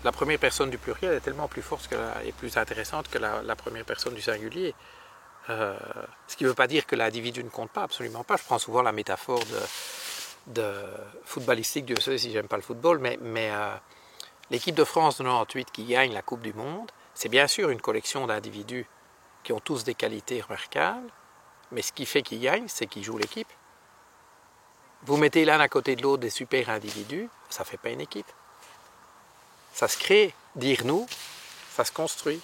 la première personne du pluriel est tellement plus forte et plus intéressante que la première personne du singulier. Ce qui ne veut pas dire que l'individu ne compte pas, absolument pas. Je prends souvent la métaphore de footballistique, Dieu sait si j'aime pas le football, mais l'équipe de France de 98 qui gagne la Coupe du Monde, c'est bien sûr une collection d'individus qui ont tous des qualités remarquables, mais ce qui fait qu'ils gagnent, c'est qu'ils jouent l'équipe. Vous mettez l'un à côté de l'autre des super individus, ça ne fait pas une équipe. Ça se crée, dire-nous, ça se construit.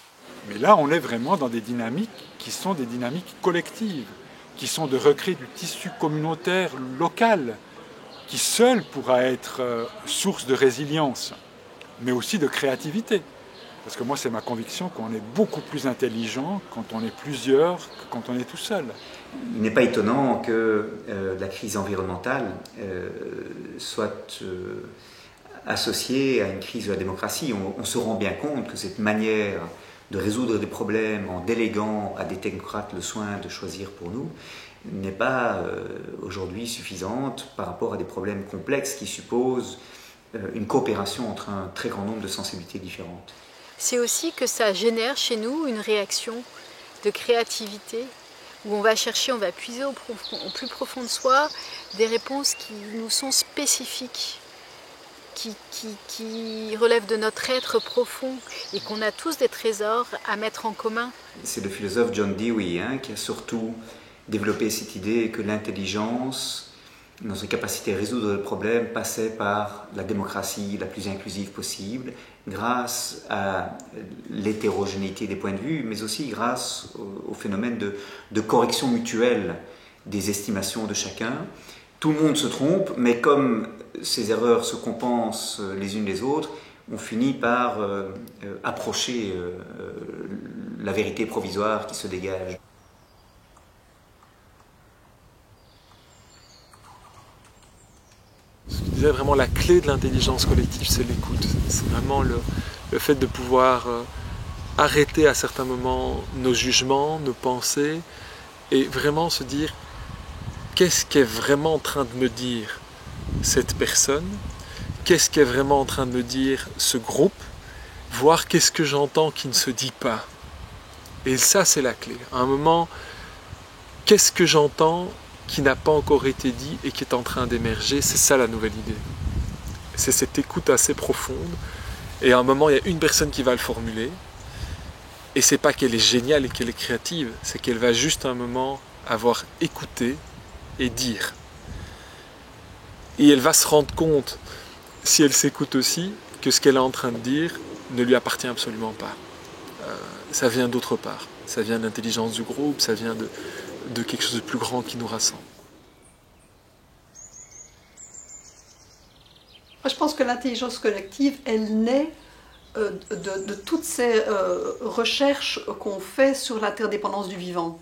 Mais là, on est vraiment dans des dynamiques qui sont des dynamiques collectives, qui sont de recréer du tissu communautaire local, qui seul pourra être source de résilience, mais aussi de créativité. Parce que moi, c'est ma conviction qu'on est beaucoup plus intelligent quand on est plusieurs que quand on est tout seul. Il n'est pas étonnant que la crise environnementale soit associée à une crise de la démocratie. On se rend bien compte que cette manière de résoudre des problèmes en déléguant à des technocrates le soin de choisir pour nous n'est pas aujourd'hui suffisante par rapport à des problèmes complexes qui supposent une coopération entre un très grand nombre de sensibilités différentes. C'est aussi que ça génère chez nous une réaction de créativité où on va chercher, on va puiser au plus profond de soi des réponses qui nous sont spécifiques, qui relèvent de notre être profond et qu'on a tous des trésors à mettre en commun. C'est le philosophe John Dewey qui a surtout développé cette idée que l'intelligence, dans sa capacité à résoudre le problème, passait par la démocratie la plus inclusive possible, grâce à l'hétérogénéité des points de vue, mais aussi grâce au phénomène de correction mutuelle des estimations de chacun. Tout le monde se trompe, mais comme ces erreurs se compensent les unes les autres, on finit par approcher la vérité provisoire qui se dégage. Je disais vraiment la clé de l'intelligence collective, c'est l'écoute. C'est vraiment le fait de pouvoir arrêter à certains moments nos jugements, nos pensées, et vraiment se dire qu'est-ce qu'est vraiment en train de me dire cette personne, qu'est-ce qu'est vraiment en train de me dire ce groupe, voir qu'est-ce que j'entends qui ne se dit pas. Et ça, c'est la clé. À un moment, qu'est-ce que j'entends qui n'a pas encore été dit et qui est en train d'émerger, c'est ça la nouvelle idée. C'est cette écoute assez profonde, et à un moment, il y a une personne qui va le formuler, et c'est pas qu'elle est géniale et qu'elle est créative, c'est qu'elle va juste à un moment avoir écouté et dire. Et elle va se rendre compte, si elle s'écoute aussi, que ce qu'elle est en train de dire ne lui appartient absolument pas. Ça vient d'autre part, ça vient de l'intelligence du groupe, ça vient de quelque chose de plus grand qui nous rassemble. Moi, je pense que l'intelligence collective, elle naît de toutes ces recherches qu'on fait sur l'interdépendance du vivant.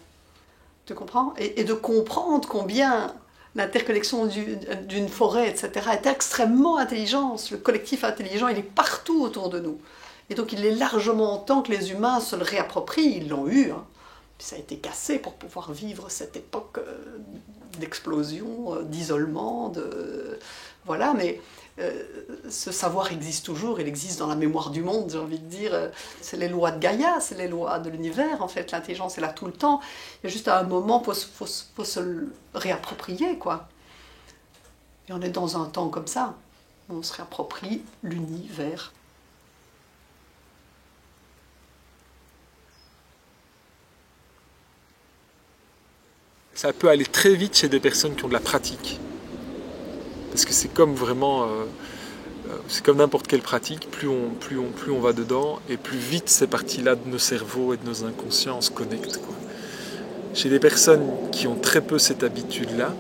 Tu comprends ? Et de comprendre combien l'interconnexion d'une forêt, etc., est extrêmement intelligente. Le collectif intelligent, il est partout autour de nous. Et donc, il est largement temps que les humains se le réapproprient. Ils l'ont eu, hein. Ça a été cassé pour pouvoir vivre cette époque d'explosion, d'isolement, voilà, mais ce savoir existe toujours, il existe dans la mémoire du monde, j'ai envie de dire. C'est les lois de Gaïa, c'est les lois de l'univers, en fait. L'intelligence est là tout le temps. Il y a juste à un moment, faut se le réapproprier, quoi. Et on est dans un temps comme ça. On se réapproprie l'univers. Ça peut aller très vite chez des personnes qui ont de la pratique. Parce que c'est comme vraiment, c'est comme n'importe quelle pratique, plus on va dedans, et plus vite ces parties-là de nos cerveaux et de nos inconscients se connectent, quoi. Chez des personnes qui ont très peu cette habitude-là,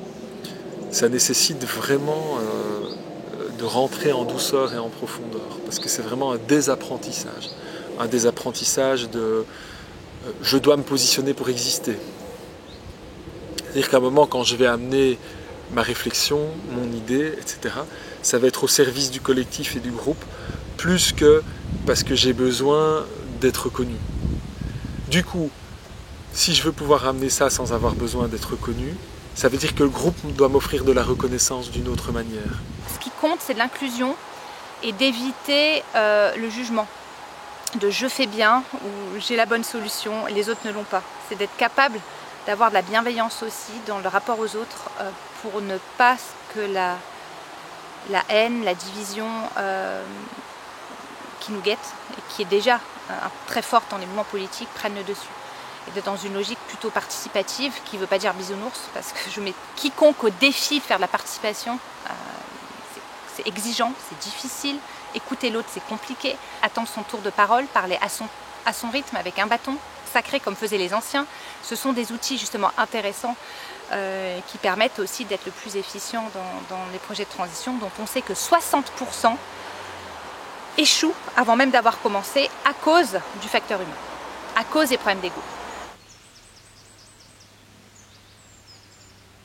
ça nécessite vraiment de rentrer en douceur et en profondeur. Parce que c'est vraiment un désapprentissage. Un désapprentissage de je dois me positionner pour exister. C'est-à-dire qu'à un moment, quand je vais amener ma réflexion, mon idée, etc., ça va être au service du collectif et du groupe, plus que parce que j'ai besoin d'être connu. Du coup, si je veux pouvoir amener ça sans avoir besoin d'être connu, ça veut dire que le groupe doit m'offrir de la reconnaissance d'une autre manière. Ce qui compte, c'est de l'inclusion, et d'éviter le jugement de je fais bien ou j'ai la bonne solution et les autres ne l'ont pas. C'est d'être capable d'avoir de la bienveillance aussi dans le rapport aux autres pour ne pas que la haine, la division qui nous guette et qui est déjà très forte dans les mouvements politiques prenne le dessus. Et d'être dans une logique plutôt participative qui ne veut pas dire bisounours parce que je mets quiconque au défi de faire de la participation. C'est exigeant, c'est difficile. Écouter l'autre, c'est compliqué. Attendre son tour de parole, parler à son rythme avec un bâton sacré comme faisaient les anciens. Ce sont des outils justement intéressants qui permettent aussi d'être le plus efficient dans les projets de transition dont on sait que 60% échouent avant même d'avoir commencé à cause du facteur humain, à cause des problèmes d'ego.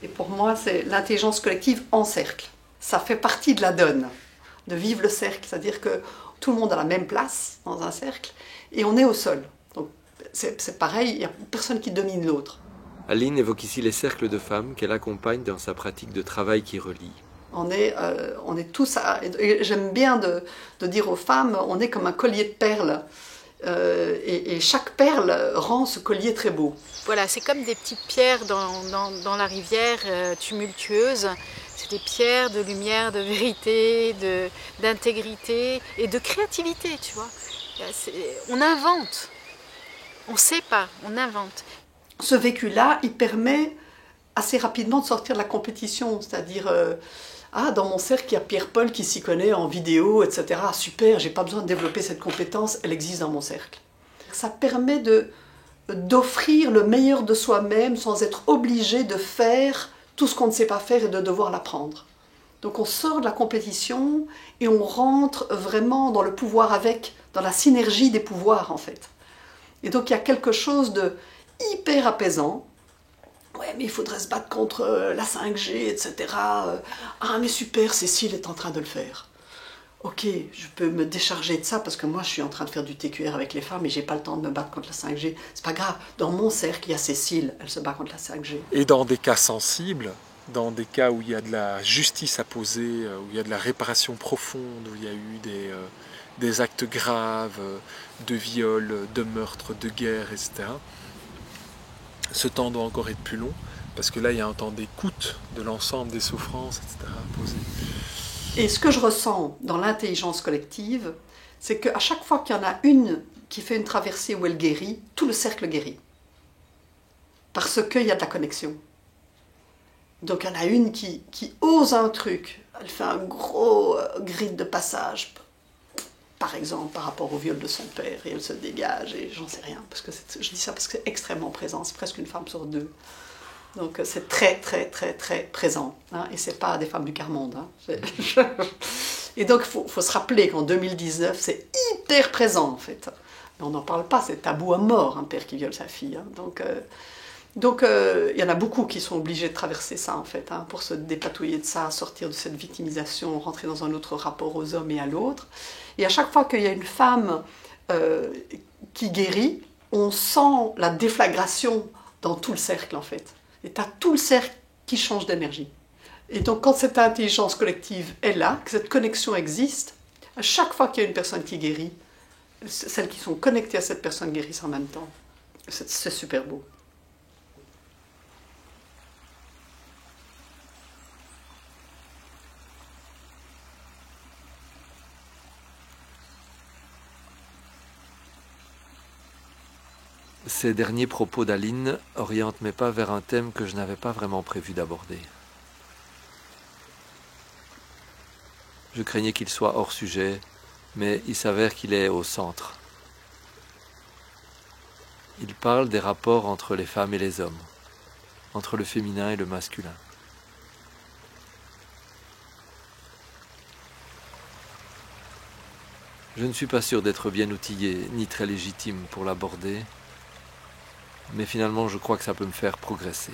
Et pour moi, c'est l'intelligence collective en cercle. Ça fait partie de la donne, de vivre le cercle, c'est-à-dire que tout le monde a la même place dans un cercle et on est au sol. Donc c'est pareil, il n'y a personne qui domine l'autre. Aline évoque ici les cercles de femmes qu'elle accompagne dans sa pratique de travail qui relie. On est tous, et j'aime bien de dire aux femmes, on est comme un collier de perles. Et chaque perle rend ce collier très beau. Voilà, c'est comme des petites pierres dans la rivière tumultueuse. C'est des pierres de lumière, de vérité, d'intégrité et de créativité, tu vois. On invente. On ne sait pas, on invente. Ce vécu-là, il permet assez rapidement de sortir de la compétition. C'est-à-dire, dans mon cercle, il y a Pierre-Paul qui s'y connaît en vidéo, etc. Ah, super, j'ai pas besoin de développer cette compétence, elle existe dans mon cercle. Ça permet d'offrir le meilleur de soi-même sans être obligé de faire tout ce qu'on ne sait pas faire et de devoir l'apprendre. Donc on sort de la compétition et on rentre vraiment dans le pouvoir dans la synergie des pouvoirs en fait. Et donc il y a quelque chose de hyper apaisant. Ouais, mais il faudrait se battre contre la 5G, etc. Ah, mais super, Cécile est en train de le faire. Ok, je peux me décharger de ça parce que moi, je suis en train de faire du TQR avec les femmes et j'ai pas le temps de me battre contre la 5G. C'est pas grave. Dans mon cercle, il y a Cécile, elle se bat contre la 5G. Et dans des cas sensibles, dans des cas où il y a de la justice à poser, où il y a de la réparation profonde, où il y a eu des actes graves, de viol, de meurtre, de guerre, etc., ce temps doit encore être plus long, parce que là, il y a un temps d'écoute de l'ensemble des souffrances, etc. à poser. Et ce que je ressens dans l'intelligence collective, c'est qu'à chaque fois qu'il y en a une qui fait une traversée où elle guérit, tout le cercle guérit. Parce qu'il y a de la connexion. Donc il y en a une qui ose un truc, elle fait un gros grid de passage, par exemple, par rapport au viol de son père, et elle se dégage, et j'en sais rien, parce que je dis ça parce que c'est extrêmement présent, c'est presque une femme sur deux. Donc c'est très, très, très, très présent, hein, et c'est pas des femmes du quart-monde. Hein. Et donc il faut se rappeler qu'en 2019, c'est hyper présent, en fait. Mais on n'en parle pas, c'est tabou à mort, un père qui viole sa fille. Hein. Donc il y en a beaucoup qui sont obligés de traverser ça, en fait, hein, pour se dépatouiller de ça, sortir de cette victimisation, rentrer dans un autre rapport aux hommes et à l'autre. Et à chaque fois qu'il y a une femme qui guérit, on sent la déflagration dans tout le cercle, en fait. Et tu as tout le cercle qui change d'énergie. Et donc, quand cette intelligence collective est là, que cette connexion existe, à chaque fois qu'il y a une personne qui guérit, celles qui sont connectées à cette personne guérissent en même temps. C'est super beau. Ces derniers propos d'Aline orientent mes pas vers un thème que je n'avais pas vraiment prévu d'aborder. Je craignais qu'il soit hors sujet, mais il s'avère qu'il est au centre. Il parle des rapports entre les femmes et les hommes, entre le féminin et le masculin. Je ne suis pas sûr d'être bien outillé, ni très légitime pour l'aborder, mais finalement je crois que ça peut me faire progresser.